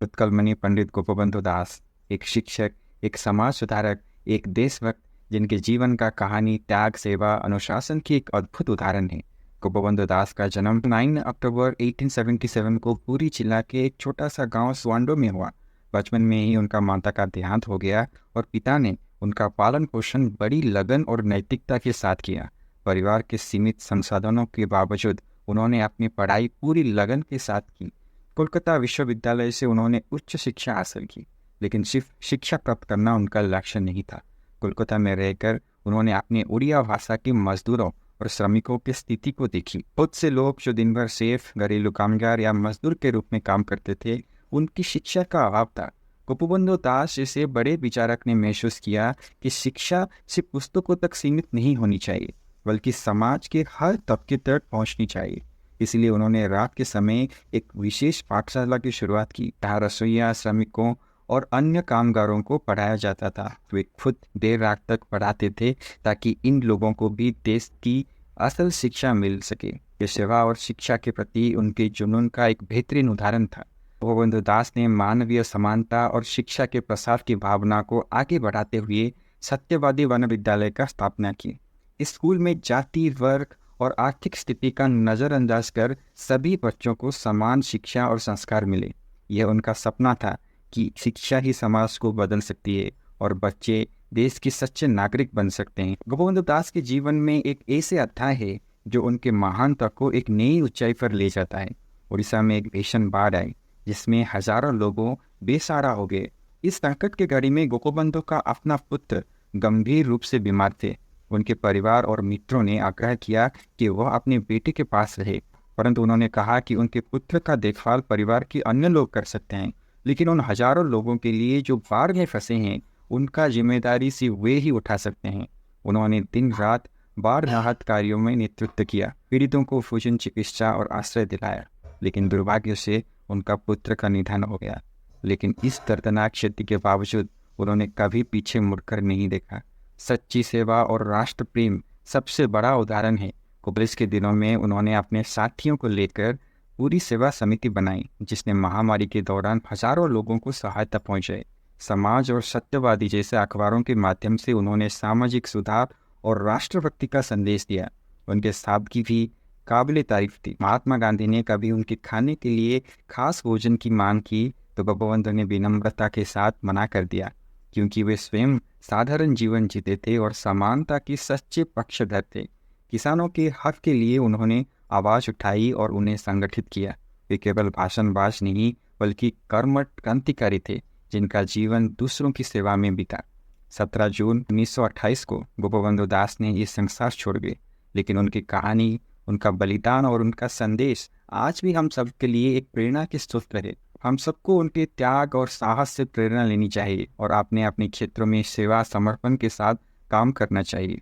उत्कलमणि पंडित गोपबंधु दास एक शिक्षक, एक समाज सुधारक, एक देशभक्त जिनके जीवन का कहानी त्याग, सेवा, अनुशासन की एक अद्भुत उदाहरण है। गोपबंधु दास का जन्म 9 अक्टूबर 1877 को पुरी जिला के एक छोटा सा गांव स्वांडो में हुआ। बचपन में ही उनका माता का देहांत हो गया और पिता ने उनका पालन पोषण बड़ी लगन और नैतिकता के साथ किया। परिवार के सीमित संसाधनों के बावजूद उन्होंने अपनी पढ़ाई पूरी लगन के साथ की। कोलकाता विश्वविद्यालय से उन्होंने उच्च शिक्षा हासिल की, लेकिन सिर्फ शिक्षा प्राप्त करना उनका लक्ष्य नहीं था। कोलकाता में रहकर उन्होंने अपनी उड़िया भाषा के मजदूरों और श्रमिकों की स्थिति को देखी। बहुत से लोग जो दिन भर सेफ, घरेलू कामगार या मजदूर के रूप में काम करते थे, उनकी शिक्षा का अभाव था। गोपबंधु दास जैसे बड़े विचारक ने महसूस किया कि शिक्षा सिर्फ पुस्तकों तक सीमित नहीं होनी चाहिए, बल्कि समाज के हर तबके तक पहुंचनी चाहिए। इसलिए उन्होंने रात के समय एक विशेष पाठशाला की शुरुआत की, जहाँ रसोइया, श्रमिकों और अन्य कामगारों को पढ़ाया जाता था। वे खुद देर रात तक पढ़ाते थे ताकि इन लोगों को भी देश की असल शिक्षा मिल सके। ये सेवा और शिक्षा के प्रति उनके जुनून का एक बेहतरीन उदाहरण था। गोपबंधु दास ने मानवीय समानता और शिक्षा के प्रसार की भावना को आगे बढ़ाते हुए सत्यवादी वन विद्यालय का स्थापना की। इस स्कूल में जाति, वर्ग और आर्थिक स्थिति का नज़रअंदाज कर सभी बच्चों को समान शिक्षा और संस्कार मिले। यह उनका सपना था कि शिक्षा ही समाज को बदल सकती है और बच्चे देश के सच्चे नागरिक बन सकते हैं। गोपबंधु दास के जीवन में एक ऐसे अध्याय है जो उनके महानता को एक नई ऊंचाई पर ले जाता है। उड़ीसा में एक भीषण बाढ़ आई, जिसमें हजारों लोगों बेसहारा हो गए। इस संकट के घड़ी में गोपबंधु का अपना पुत्र गंभीर रूप से बीमार थे। उनके परिवार और मित्रों ने आग्रह किया कि वह अपने बेटे के पास रहे, परंतु उन्होंने कहा कि उनके पुत्र का देखभाल परिवार के अन्य लोग कर सकते हैं, लेकिन उन हजारों लोगों के लिए जो बाढ़ में फंसे हैं, उनका जिम्मेदारी सिर्फ वे ही उठा सकते हैं। उन्होंने दिन रात बाढ़ राहत कार्यों में नेतृत्व किया, पीड़ितों को भोजन, चिकित्सा और आश्रय दिलाया, लेकिन दुर्भाग्य से उनका पुत्र का निधन हो गया। लेकिन इस दर्दनाक क्षति के बावजूद उन्होंने कभी पीछे मुड़कर नहीं देखा। सच्ची सेवा और राष्ट्र प्रेम सबसे बड़ा उदाहरण है। पुलिस के दिनों में उन्होंने अपने साथियों को लेकर पूरी सेवा समिति बनाई, जिसने महामारी के दौरान हजारों लोगों को सहायता पहुंचाई। समाज और सत्यवादी जैसे अखबारों के माध्यम से उन्होंने सामाजिक सुधार और राष्ट्रभक्ति का संदेश दिया। उनके सादगी भी काबिले तारीफ थी। महात्मा गांधी ने कभी उनके खाने के लिए खास भोजन की मांग की तो गोपबंधु ने विनम्रता के साथ मना कर दिया, क्योंकि वे स्वयं साधारण जीवन जीते थे और समानता के सच्चे पक्षधर थे। किसानों के हक के लिए उन्होंने आवाज़ उठाई और उन्हें संगठित किया। वे केवल भाषणबाज नहीं, बल्कि कर्मठ क्रांतिकारी थे, जिनका जीवन दूसरों की सेवा में बीता। 17 जून 1928 को गोपबंधु दास ने ये संसार छोड़ गए, लेकिन उनकी कहानी, उनका बलिदान और उनका संदेश आज भी हम सब के लिए एक प्रेरणा के स्रोत है। हम सबको उनके त्याग और साहस से प्रेरणा लेनी चाहिए और अपने अपने क्षेत्रों में सेवा समर्पण के साथ काम करना चाहिए।